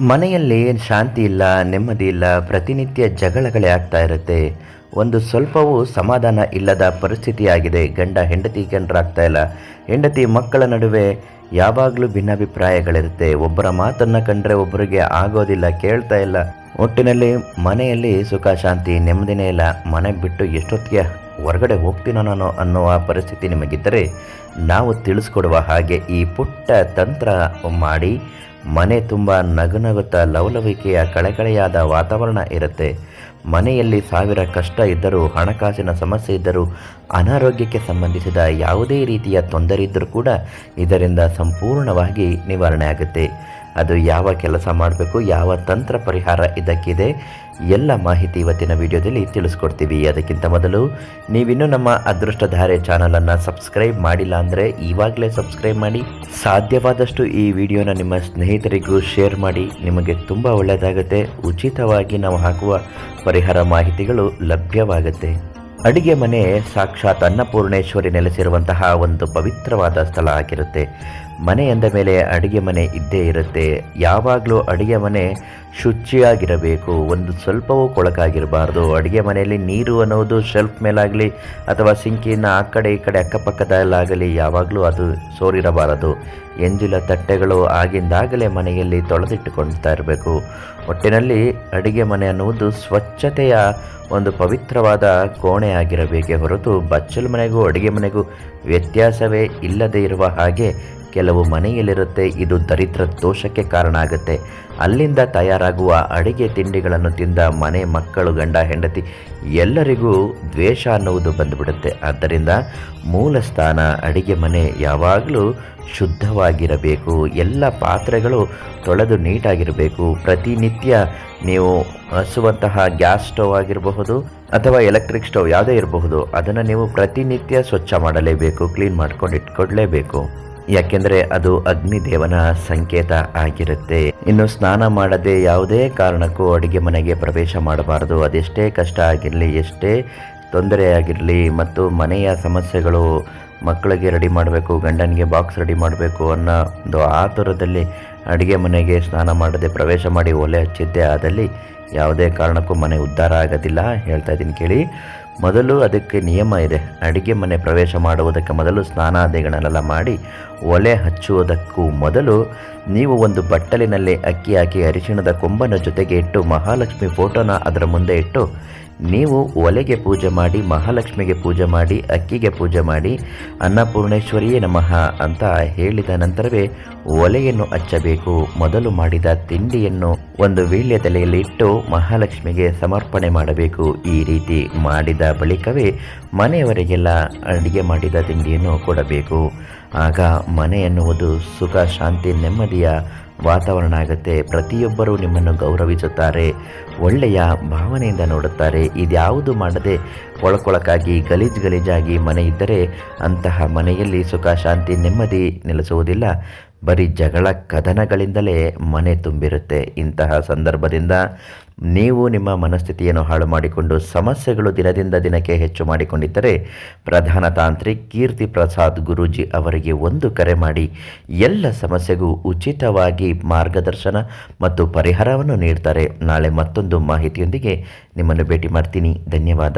ಮನೆಯಲ್ಲಿ ಶಾಂತಿ ಇಲ್ಲ, ನೆಮ್ಮದಿ ಇಲ್ಲ, ಪ್ರತಿನಿತ್ಯ ಜಗಳಗಳೇ ಆಗ್ತಾ ಇರುತ್ತೆ. ಒಂದು ಸ್ವಲ್ಪವೂ ಸಮಾಧಾನ ಇಲ್ಲದ ಪರಿಸ್ಥಿತಿಯಾಗಿದೆ. ಗಂಡ ಹೆಂಡತಿ ಕಂಡ್ರಾಗ್ತಾ ಇಲ್ಲ. ಹೆಂಡತಿ ಮಕ್ಕಳ ನಡುವೆ ಯಾವಾಗಲೂ ಭಿನ್ನಾಭಿಪ್ರಾಯಗಳಿರುತ್ತೆ. ಒಬ್ಬರ ಮಾತನ್ನು ಕಂಡ್ರೆ ಒಬ್ಬರಿಗೆ ಆಗೋದಿಲ್ಲ, ಕೇಳ್ತಾ ಇಲ್ಲ. ಒಟ್ಟಿನಲ್ಲಿ ಮನೆಯಲ್ಲಿ ಸುಖ ಶಾಂತಿ ನೆಮ್ಮದಿನೇ ಇಲ್ಲ. ಮನೆ ಬಿಟ್ಟು ಎಷ್ಟೊತ್ತಿಗೆ ಹೊರಗಡೆ ಹೋಗ್ತೀನೋ ನಾನು ಅನ್ನುವ ಪರಿಸ್ಥಿತಿ ನಿಮಗಿದ್ದರೆ ನಾವು ತಿಳಿಸ್ಕೊಡುವ ಹಾಗೆ ಈ ಪುಟ್ಟ ತಂತ್ರ ಮಾಡಿ ಮನೆ ತುಂಬ ನಗುನಗುತ್ತಾ ಲವಲವಿಕೆಯ ಕಳೆಕಳೆಯಾದ ವಾತಾವರಣ ಇರುತ್ತೆ. ಮನೆಯಲ್ಲಿ ಸಾವಿರ ಕಷ್ಟ ಇದ್ದರೂ, ಹಣಕಾಸಿನ ಸಮಸ್ಯೆ ಇದ್ದರೂ, ಅನಾರೋಗ್ಯಕ್ಕೆ ಸಂಬಂಧಿಸಿದ ಯಾವುದೇ ರೀತಿಯ ತೊಂದರೆ ಇದ್ದರೂ ಕೂಡ ಇದರಿಂದ ಸಂಪೂರ್ಣವಾಗಿ ನಿವಾರಣೆ ಆಗುತ್ತೆ. ಅದು ಯಾವ ಕೆಲಸ ಮಾಡಬೇಕು, ಯಾವ ತಂತ್ರ ಪರಿಹಾರ ಇದಕ್ಕಿದೆ, ಎಲ್ಲ ಮಾಹಿತಿ ಇವತ್ತಿನ ವಿಡಿಯೋದಲ್ಲಿ ತಿಳಿಸ್ಕೊಡ್ತೀವಿ. ಅದಕ್ಕಿಂತ ಮೊದಲು ನೀವಿನ್ನೂ ನಮ್ಮ ಅದೃಷ್ಟಧಾರೆ ಚಾನಲನ್ನು ಸಬ್ಸ್ಕ್ರೈಬ್ ಮಾಡಿಲ್ಲ ಅಂದರೆ ಇವಾಗಲೇ ಸಬ್ಸ್ಕ್ರೈಬ್ ಮಾಡಿ. ಸಾಧ್ಯವಾದಷ್ಟು ಈ ವಿಡಿಯೋನ ನಿಮ್ಮ ಸ್ನೇಹಿತರಿಗೂ ಶೇರ್ ಮಾಡಿ. ನಿಮಗೆ ತುಂಬ ಒಳ್ಳೆಯದಾಗುತ್ತೆ. ಉಚಿತವಾಗಿ ನಾವು ಹಾಕುವ ಪರಿಹಾರ ಮಾಹಿತಿಗಳು ಲಭ್ಯವಾಗುತ್ತೆ. ಅಡಿಗೆ ಮನೆ ಸಾಕ್ಷಾತ್ ಅನ್ನಪೂರ್ಣೇಶ್ವರಿ ನೆಲೆಸಿರುವಂತಹ ಒಂದು ಪವಿತ್ರವಾದ ಸ್ಥಳ ಆಗಿರುತ್ತೆ. ಮನೆ ಎಂದ ಮೇಲೆ ಅಡಿಗೆ ಮನೆ ಇದ್ದೇ ಇರುತ್ತೆ. ಯಾವಾಗಲೂ ಅಡಿಗೆ ಮನೆ ಶುಚಿಯಾಗಿರಬೇಕು, ಒಂದು ಸ್ವಲ್ಪವೂ ಕೊಳಕಾಗಿರಬಾರ್ದು. ಅಡುಗೆ ಮನೆಯಲ್ಲಿ ನೀರು ಅನ್ನೋದು ಶೆಲ್ಫ್ ಮೇಲಾಗಲಿ ಅಥವಾ ಸಿಂಕಿನ ಆ ಕಡೆ ಈ ಕಡೆ ಅಕ್ಕಪಕ್ಕದಲ್ಲಾಗಲಿ ಯಾವಾಗಲೂ ಅದು ಸೋರಿರಬಾರದು. ಎಂಜಿಲ ತಟ್ಟೆಗಳು ಆಗಿಂದಾಗಲೇ ಮನೆಯಲ್ಲಿ ತೊಳೆದಿಟ್ಟುಕೊಳ್ತಾ ಇರಬೇಕು. ಒಟ್ಟಿನಲ್ಲಿ ಅಡುಗೆ ಮನೆ ಅನ್ನುವುದು ಸ್ವಚ್ಛತೆಯ ಒಂದು ಪವಿತ್ರವಾದ ಕೋಣೆ ಆಗಿರಬೇಕೇ ಹೊರತು ಬಚ್ಚಲು ಮನೆಗೂ ಅಡುಗೆ ಮನೆಗೂ ವ್ಯತ್ಯಾಸವೇ ಇಲ್ಲದೇ ಇರುವ ಹಾಗೆ ಕೆಲವು ಮನೆಯಲ್ಲಿರುತ್ತೆ. ಇದು ದರಿದ್ರ ದೋಷಕ್ಕೆ ಕಾರಣ ಆಗುತ್ತೆ. ಅಲ್ಲಿಂದ ತಯಾರಾಗುವ ಅಡಿಗೆ ತಿಂಡಿಗಳನ್ನು ತಿಂದ ಮನೆ ಮಕ್ಕಳು, ಗಂಡ ಹೆಂಡತಿ ಎಲ್ಲರಿಗೂ ದ್ವೇಷ ಅನ್ನುವುದು ಬಂದುಬಿಡುತ್ತೆ. ಆದ್ದರಿಂದ ಮೂಲ ಸ್ಥಾನ ಅಡಿಗೆ ಮನೆ ಯಾವಾಗಲೂ ಶುದ್ಧವಾಗಿರಬೇಕು. ಎಲ್ಲ ಪಾತ್ರೆಗಳು ತೊಳೆದು ನೀಟಾಗಿರಬೇಕು. ಪ್ರತಿನಿತ್ಯ ನೀವು ಹಸುವಂತಹ ಗ್ಯಾಸ್ ಸ್ಟವ್ ಆಗಿರಬಹುದು ಅಥವಾ ಎಲೆಕ್ಟ್ರಿಕ್ ಸ್ಟವ್ ಯಾವುದೇ ಇರಬಹುದು, ಅದನ್ನು ನೀವು ಪ್ರತಿನಿತ್ಯ ಸ್ವಚ್ಛ ಮಾಡಲೇಬೇಕು, ಕ್ಲೀನ್ ಮಾಡ್ಕೊಂಡು ಇಟ್ಕೊಡ್ಲೇಬೇಕು. ಯಾಕೆಂದರೆ ಅದು ಅಗ್ನಿದೇವನ ಸಂಕೇತ ಆಗಿರುತ್ತೆ. ಇನ್ನು ಸ್ನಾನ ಮಾಡದೆ ಯಾವುದೇ ಕಾರಣಕ್ಕೂ ಅಡುಗೆ ಮನೆಗೆ ಪ್ರವೇಶ ಮಾಡಬಾರದು. ಅದೆಷ್ಟೇ ಕಷ್ಟ ಆಗಿರಲಿ, ಎಷ್ಟೇ ತೊಂದರೆ ಆಗಿರಲಿ, ಮತ್ತು ಮನೆಯ ಸಮಸ್ಯೆಗಳು, ಮಕ್ಕಳಿಗೆ ರೆಡಿ ಮಾಡಬೇಕು, ಗಂಡನಿಗೆ ಬಾಕ್ಸ್ ರೆಡಿ ಮಾಡಬೇಕು ಅನ್ನೋ ಒಂದು ಆತುರದಲ್ಲಿ ಅಡುಗೆ ಮನೆಗೆ ಸ್ನಾನ ಮಾಡದೆ ಪ್ರವೇಶ ಮಾಡಿ ಒಲೆ ಹಚ್ಚಿದ್ದೆ ಆದಲ್ಲಿ ಯಾವುದೇ ಕಾರಣಕ್ಕೂ ಮನೆ ಉದ್ಧಾರ ಆಗೋದಿಲ್ಲ. ಹೇಳ್ತಾ ಇದ್ದೀನಿ ಕೇಳಿ. ಮೊದಲು ಅದಕ್ಕೆ ನಿಯಮ ಇದೆ. ಅಡುಗೆ ಮನೆ ಪ್ರವೇಶ ಮಾಡುವುದಕ್ಕೆ ಮೊದಲು ಸ್ನಾನಾದಿಗಳನ್ನೆಲ್ಲ ಮಾಡಿ ಒಲೆ ಹಚ್ಚುವುದಕ್ಕೂ ಮೊದಲು ನೀವು ಒಂದು ಬಟ್ಟಲಿನಲ್ಲಿ ಅಕ್ಕಿ ಹಾಕಿ ಅರಿಶಿಣದ ಕೊಂಬನ ಜೊತೆಗೆ ಇಟ್ಟು ಮಹಾಲಕ್ಷ್ಮಿ ಫೋಟೋನ ಅದರ ಮುಂದೆ ಇಟ್ಟು ನೀವು ಒಲೆಗೆ ಪೂಜೆ ಮಾಡಿ, ಮಹಾಲಕ್ಷ್ಮಿಗೆ ಪೂಜೆ ಮಾಡಿ, ಅಕ್ಕಿಗೆ ಪೂಜೆ ಮಾಡಿ, ಅನ್ನಪೂರ್ಣೇಶ್ವರಿಯೇ ನಮಃ ಅಂತ ಹೇಳಿದ ನಂತರವೇ ಒಲೆಯನ್ನು ಹಚ್ಚಬೇಕು. ಮೊದಲು ಮಾಡಿದ ತಿಂಡಿಯನ್ನು ಒಂದು ವೀಳ್ಯದೆಲೆಯಲ್ಲಿ ಇಟ್ಟು ಮಹಾಲಕ್ಷ್ಮಿಗೆ ಸಮರ್ಪಣೆ ಮಾಡಬೇಕು. ಈ ರೀತಿ ಮಾಡಿದ ಬಳಿಕವೇ ಮನೆಯವರಿಗೆಲ್ಲ ಅಡುಗೆ ಮಾಡಿದ ತಿಂಡಿಯನ್ನು ಕೊಡಬೇಕು. ಆಗ ಮನೆ ಎನ್ನುವುದು ಸುಖ ಶಾಂತಿ ನೆಮ್ಮದಿಯ ವಾತಾವರಣ ಆಗುತ್ತೆ. ಪ್ರತಿಯೊಬ್ಬರೂ ನಿಮ್ಮನ್ನು ಗೌರವಿಸುತ್ತಾರೆ, ಒಳ್ಳೆಯ ಭಾವನೆಯಿಂದ ನೋಡುತ್ತಾರೆ. ಇದ್ಯಾವುದು ಮಾಡದೆ ಕೊಳಕೊಳಕಾಗಿ ಗಲೀಜಾಗಿ ಮನೆ ಇದ್ದರೆ ಅಂತಹ ಮನೆಯಲ್ಲಿ ಸುಖ ಶಾಂತಿ ನೆಮ್ಮದಿ ನೆಲೆಸುವುದಿಲ್ಲ. ಬರೀ ಜಗಳ ಕದನಗಳಿಂದಲೇ ಮನೆ ತುಂಬಿರುತ್ತೆ. ಇಂತಹ ಸಂದರ್ಭದಿಂದ ನೀವು ನಿಮ್ಮ ಮನಸ್ಥಿತಿಯನ್ನು ಹಾಳು ಮಾಡಿಕೊಂಡು ಸಮಸ್ಯೆಗಳು ದಿನದಿಂದ ದಿನಕ್ಕೆ ಹೆಚ್ಚು ಮಾಡಿಕೊಂಡಿದ್ದರೆ ಪ್ರಧಾನ ತಾಂತ್ರಿಕ್ ಕೀರ್ತಿ ಪ್ರಸಾದ್ ಗುರೂಜಿ ಅವರಿಗೆ ಒಂದು ಕರೆ ಮಾಡಿ ಎಲ್ಲ ಸಮಸ್ಯೆಗೂ ಉಚಿತವಾಗಿ ಮಾರ್ಗದರ್ಶನ ಮತ್ತು ಪರಿಹಾರವನ್ನು ನೀಡ್ತಾರೆ. ನಾಳೆ ಮತ್ತೊಂದು ಮಾಹಿತಿಯೊಂದಿಗೆ ನಿಮ್ಮನ್ನು ಭೇಟಿ ಮಾಡ್ತೀನಿ. ಧನ್ಯವಾದ.